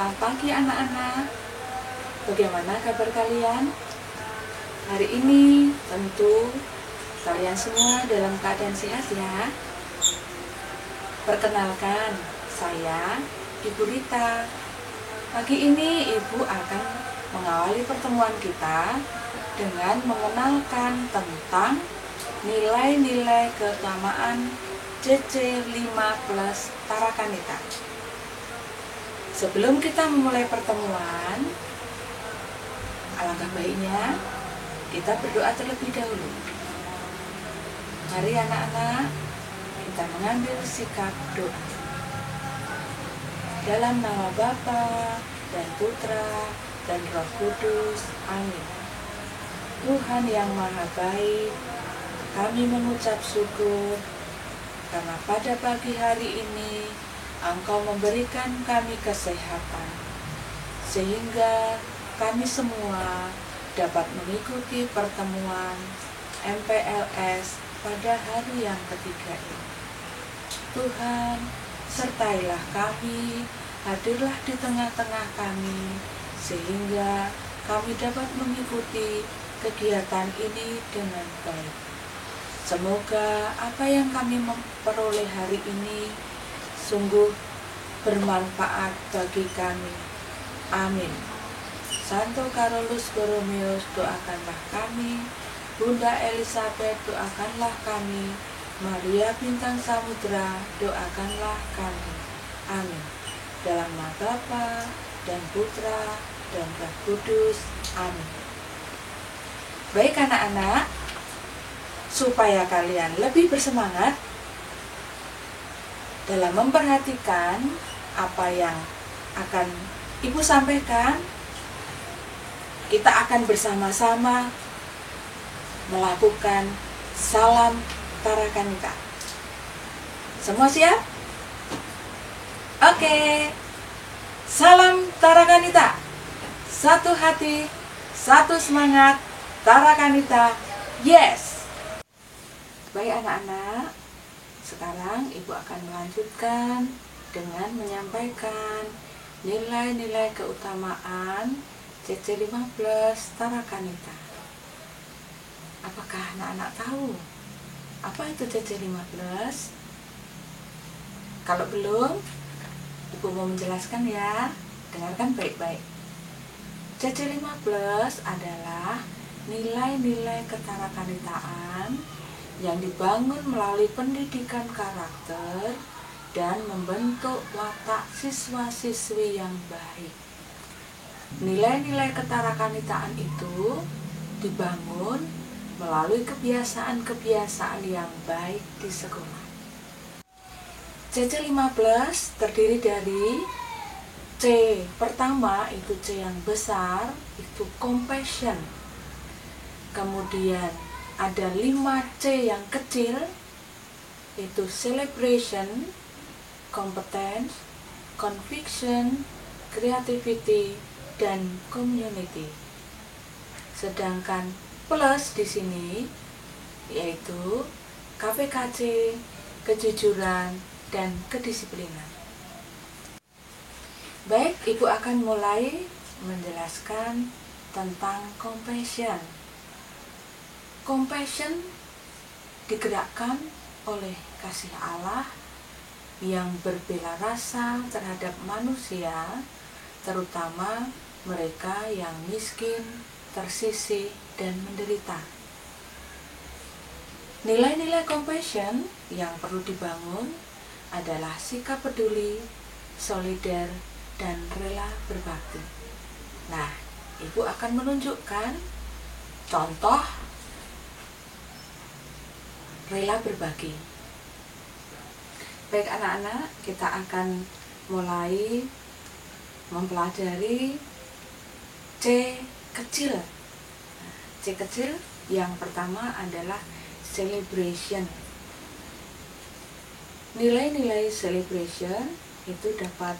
Selamat pagi anak-anak. Bagaimana kabar kalian? Hari ini tentu kalian semua dalam keadaan sehat ya. Perkenalkan, saya Ibu Rita. Pagi ini Ibu akan mengawali pertemuan kita dengan mengenalkan tentang nilai-nilai keutamaan CC5 plus Tarakanita. Sebelum kita memulai pertemuan, alangkah baiknya kita berdoa terlebih dahulu. Mari anak-anak, kita mengambil sikap doa. Dalam nama Bapa dan Putra dan Roh Kudus, amin. Tuhan yang Maha Baik, kami mengucap syukur karena pada pagi hari ini Engkau memberikan kami kesehatan, sehingga kami semua dapat mengikuti pertemuan MPLS pada hari yang ketiga ini. Tuhan, sertailah kami, hadirlah di tengah-tengah kami, sehingga kami dapat mengikuti kegiatan ini dengan baik. Semoga apa yang kami memperoleh hari ini sungguh bermanfaat bagi kami. Amin. Santo Carolus Borromeus, doakanlah kami. Bunda Elizabeth, doakanlah kami. Maria Bintang Samudra, doakanlah kami. Amin. Dalam nama Bapa dan Putra dan Roh Kudus. Amin. Baik anak-anak, supaya kalian lebih bersemangat dalam memperhatikan apa yang akan Ibu sampaikan, kita akan bersama-sama melakukan salam Tarakanita. Semua siap? Oke. Salam Tarakanita. Satu hati, satu semangat, Tarakanita. Yes. Baik anak-anak, sekarang Ibu akan melanjutkan dengan menyampaikan nilai-nilai keutamaan CC5 plus Tarakanita. Apakah anak-anak tahu apa itu CC5 plus? Kalau belum, Ibu mau menjelaskan ya. Dengarkan baik-baik. CC5 plus adalah nilai-nilai ketarakanitaan yang dibangun melalui pendidikan karakter dan membentuk watak siswa-siswi yang baik. Nilai-nilai ketarakanitaan itu dibangun melalui kebiasaan-kebiasaan yang baik di sekolah. CC5 plus terdiri dari C pertama, itu C yang besar, itu compassion. Kemudian ada 5C yang kecil, itu celebration, competence, conviction, creativity, dan community. Sedangkan plus di sini yaitu KPKC, kejujuran, dan kedisiplinan. Baik, Ibu akan mulai menjelaskan tentang compassion. Compassion digerakkan oleh kasih Allah yang berbela rasa terhadap manusia, terutama mereka yang miskin, tersisih, dan menderita. Nilai-nilai compassion yang perlu dibangun adalah sikap peduli, solider, dan rela berbakti. Nah, Ibu akan menunjukkan contoh rela berbagi. Baik anak-anak, kita akan mulai mempelajari C kecil. C kecil yang pertama adalah celebration. Nilai-nilai celebration itu dapat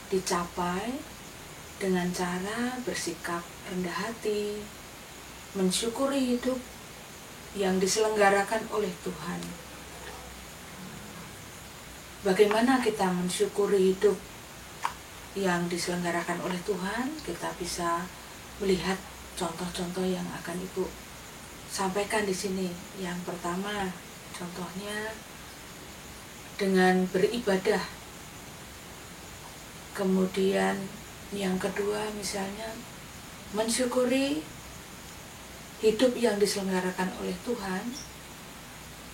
dicapai dengan cara bersikap rendah hati, mensyukuri hidup yang diselenggarakan oleh Tuhan. Bagaimana kita mensyukuri hidup yang diselenggarakan oleh Tuhan, kita bisa melihat contoh-contoh yang akan Ibu sampaikan di sini. Yang pertama, contohnya dengan beribadah. Kemudian yang kedua misalnya mensyukuri hidup yang diselenggarakan oleh Tuhan,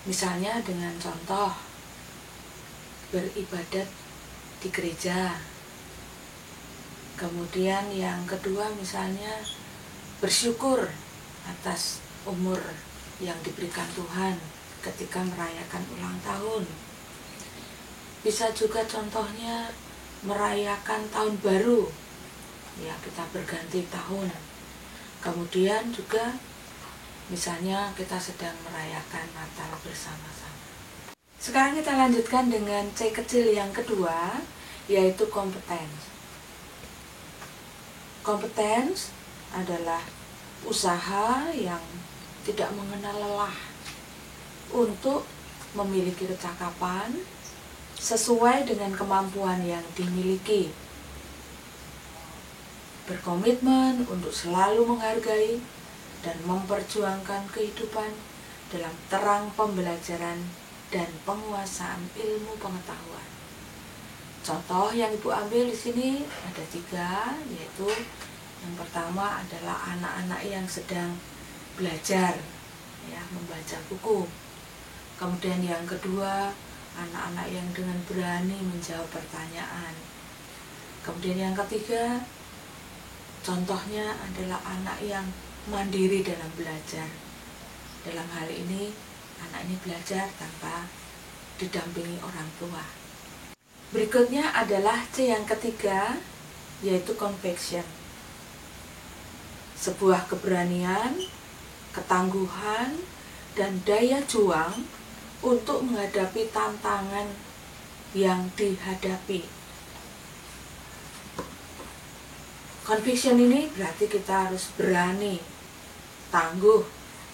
misalnya dengan contoh beribadat di gereja. Kemudian yang kedua misalnya bersyukur atas umur yang diberikan Tuhan ketika merayakan ulang tahun. Bisa juga contohnya merayakan tahun baru, ya kita berganti tahun. Kemudian juga misalnya kita sedang merayakan Natal bersama-sama. Sekarang kita lanjutkan dengan C kecil yang kedua, yaitu kompetens. Kompetens adalah usaha yang tidak mengenal lelah untuk memiliki kecakapan sesuai dengan kemampuan yang dimiliki. Berkomitmen untuk selalu menghargai dan memperjuangkan kehidupan dalam terang pembelajaran dan penguasaan ilmu pengetahuan. Contoh yang Ibu ambil di sini ada 3, yaitu yang pertama adalah anak-anak yang sedang belajar, ya, membaca buku. Kemudian yang kedua, anak-anak yang dengan berani menjawab pertanyaan. Kemudian yang ketiga, contohnya adalah anak yang mandiri dalam belajar. Dalam hal ini, anak ini belajar tanpa didampingi orang tua. Berikutnya adalah C yang ketiga, yaitu conviction. Sebuah keberanian, ketangguhan, dan daya juang untuk menghadapi tantangan yang dihadapi. Conviction ini berarti kita harus berani, tangguh,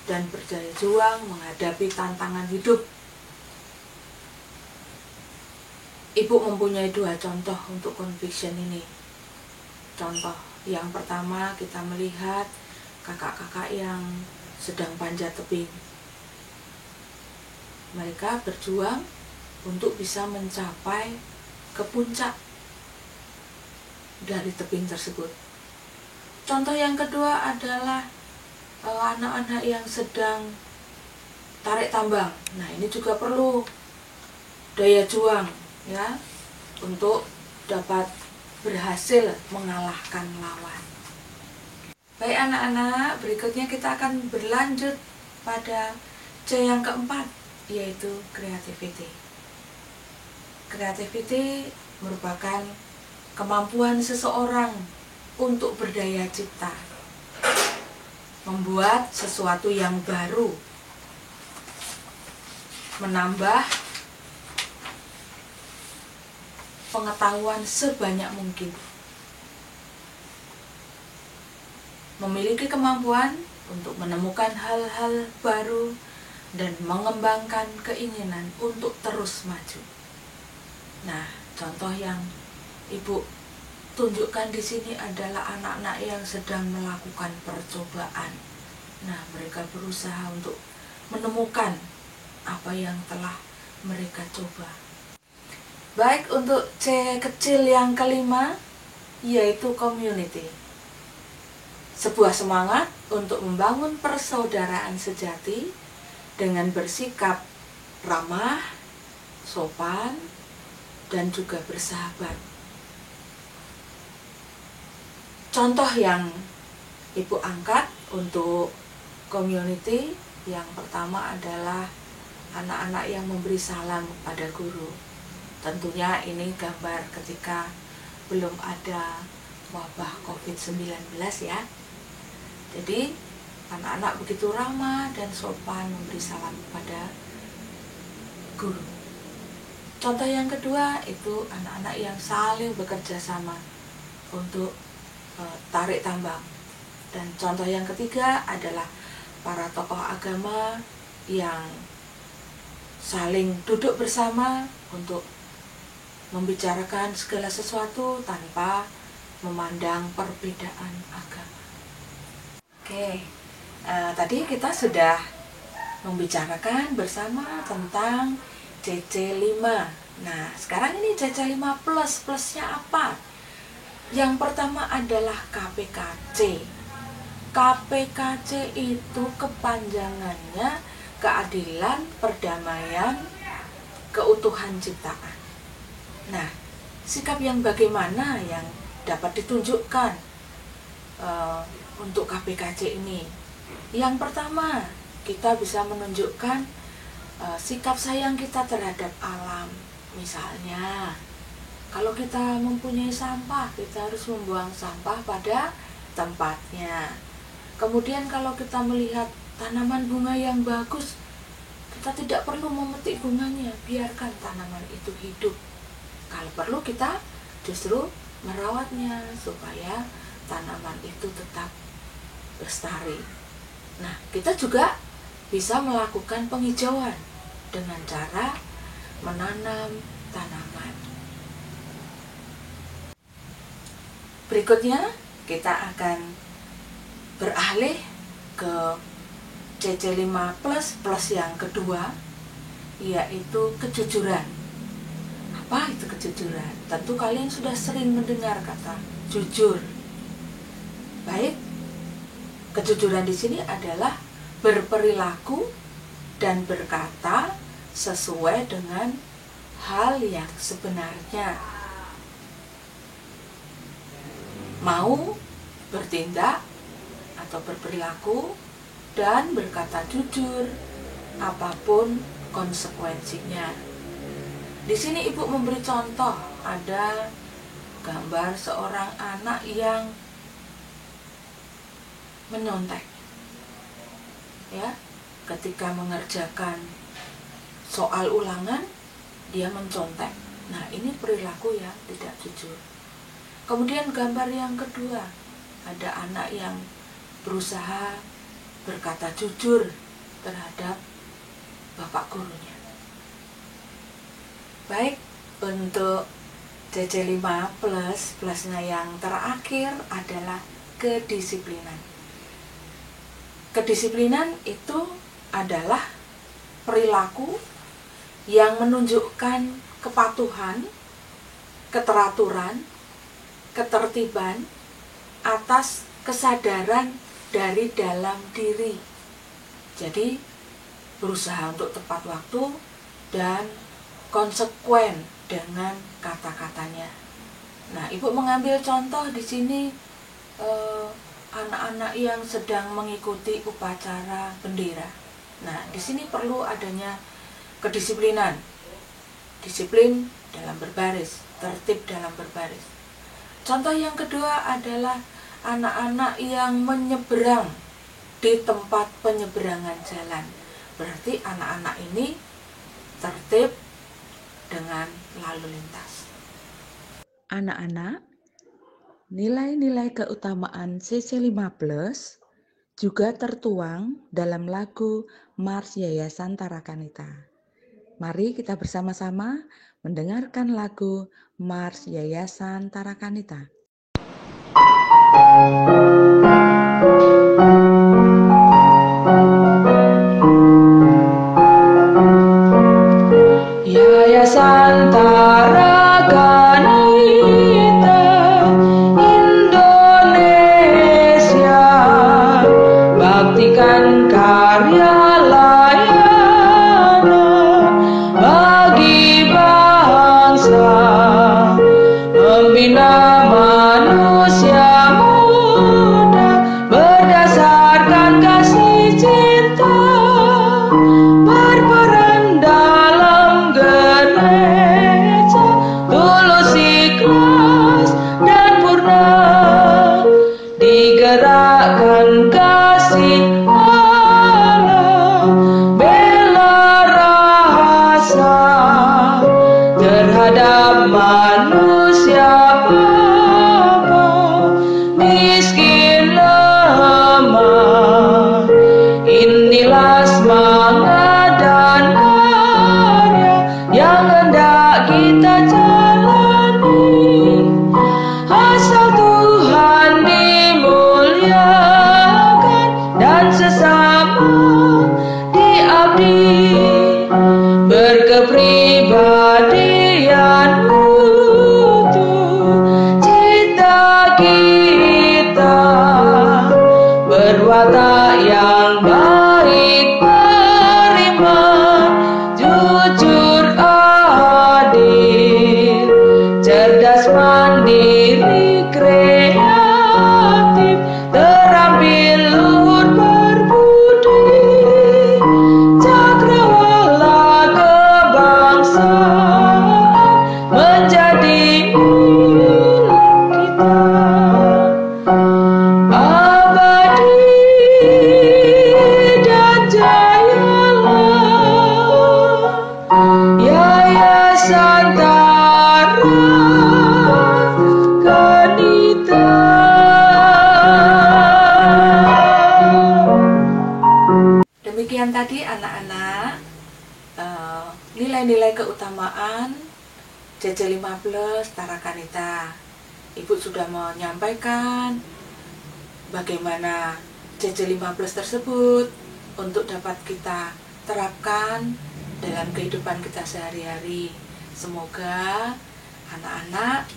dan berdaya juang menghadapi tantangan hidup. Ibu mempunyai 2 contoh untuk conviction ini. Contoh yang pertama, kita melihat kakak-kakak yang sedang panjat tebing. Mereka berjuang untuk bisa mencapai ke puncak dari tebing tersebut. Contoh yang kedua adalah anak-anak yang sedang tarik tambang. Nah, ini juga perlu daya juang, ya, untuk dapat berhasil mengalahkan lawan. Baik anak-anak, berikutnya kita akan berlanjut pada C yang keempat, yaitu creativity. Creativity merupakan kemampuan seseorang untuk berdaya cipta, membuat sesuatu yang baru, menambah pengetahuan sebanyak mungkin, memiliki kemampuan untuk menemukan hal-hal baru dan mengembangkan keinginan untuk terus maju. Nah, contoh yang Ibu tunjukkan di sini adalah anak-anak yang sedang melakukan percobaan. Nah, mereka berusaha untuk menemukan apa yang telah mereka coba. Baik, untuk C kecil yang kelima, yaitu community. Sebuah semangat untuk membangun persaudaraan sejati dengan bersikap ramah, sopan, dan juga bersahabat. Contoh yang Ibu angkat untuk community, yang pertama adalah anak-anak yang memberi salam pada guru. Tentunya ini gambar ketika belum ada wabah COVID-19, ya. Jadi anak-anak begitu ramah dan sopan memberi salam kepada guru. Contoh yang kedua itu anak-anak yang saling bekerja sama untuk tarik tambang. Dan contoh yang ketiga adalah para tokoh agama yang saling duduk bersama untuk membicarakan segala sesuatu tanpa memandang perbedaan agama. Oke, tadi kita sudah membicarakan bersama tentang CC5. Nah, sekarang ini CC5 plusnya apa? Yang pertama adalah KPKC. KPKC itu kepanjangannya keadilan, perdamaian, keutuhan ciptaan. Nah, sikap yang bagaimana yang dapat ditunjukkan untuk KPKC ini? Yang pertama, kita bisa menunjukkan sikap sayang kita terhadap alam. Misalnya, kalau kita mempunyai sampah, kita harus membuang sampah pada tempatnya. Kemudian kalau kita melihat tanaman bunga yang bagus, kita tidak perlu memetik bunganya, biarkan tanaman itu hidup. Kalau perlu kita justru merawatnya supaya tanaman itu tetap lestari. Nah, kita juga bisa melakukan penghijauan dengan cara menanam tanaman. Berikutnya kita akan beralih ke CC5 plus yang kedua, yaitu kejujuran. Apa itu kejujuran? Tentu kalian sudah sering mendengar kata jujur. Baik, kejujuran di sini adalah berperilaku dan berkata sesuai dengan hal yang sebenarnya. Mau bertindak atau berperilaku dan berkata jujur apapun konsekuensinya. Di sini ibu memberi contoh, ada gambar seorang anak yang menyontek. Ya, ketika mengerjakan soal ulangan dia mencontek. Nah, ini perilaku yang tidak jujur. Kemudian gambar yang kedua, ada anak yang berusaha berkata jujur terhadap bapak gurunya. Baik, untuk CC5 plusnya yang terakhir adalah kedisiplinan. Kedisiplinan itu adalah perilaku yang menunjukkan kepatuhan, keteraturan, ketertiban atas kesadaran dari dalam diri. Jadi berusaha untuk tepat waktu dan konsekuen dengan kata-katanya. Nah, ibu mengambil contoh di sini anak-anak yang sedang mengikuti upacara bendera. Nah, di sini perlu adanya kedisiplinan, disiplin dalam berbaris, tertib dalam berbaris. Contoh yang kedua adalah anak-anak yang menyeberang di tempat penyeberangan jalan. Berarti anak-anak ini tertib dengan lalu lintas. Anak-anak, nilai-nilai keutamaan CC5 Plus juga tertuang dalam lagu Mars Yayasan Tarakanita. Mari kita bersama-sama mendengarkan lagu Mars Yayasan Tarakanita. Yayasan Tarakanita Indonesia, baktikan karya layanan bagi bangsa, membina manusia mulia nilai-nilai keutamaan CC15 Tarakanita. Ibu sudah menyampaikan bagaimana CC15 tersebut untuk dapat kita terapkan dalam kehidupan kita sehari-hari. Semoga anak-anak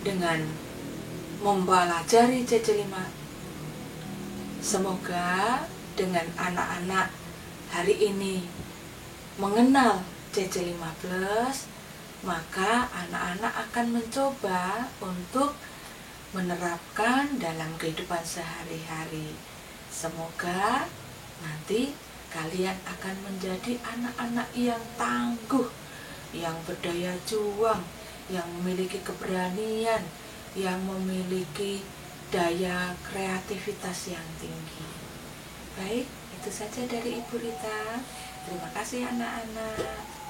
dengan mempelajari CC5, semoga dengan anak-anak hari ini mengenal CC15, maka anak-anak akan mencoba untuk menerapkan dalam kehidupan sehari-hari. Semoga nanti kalian akan menjadi anak-anak yang tangguh, yang berdaya juang, yang memiliki keberanian, yang memiliki daya kreativitas yang tinggi. Baik, itu saja dari Ibu Rita. Terima kasih anak-anak.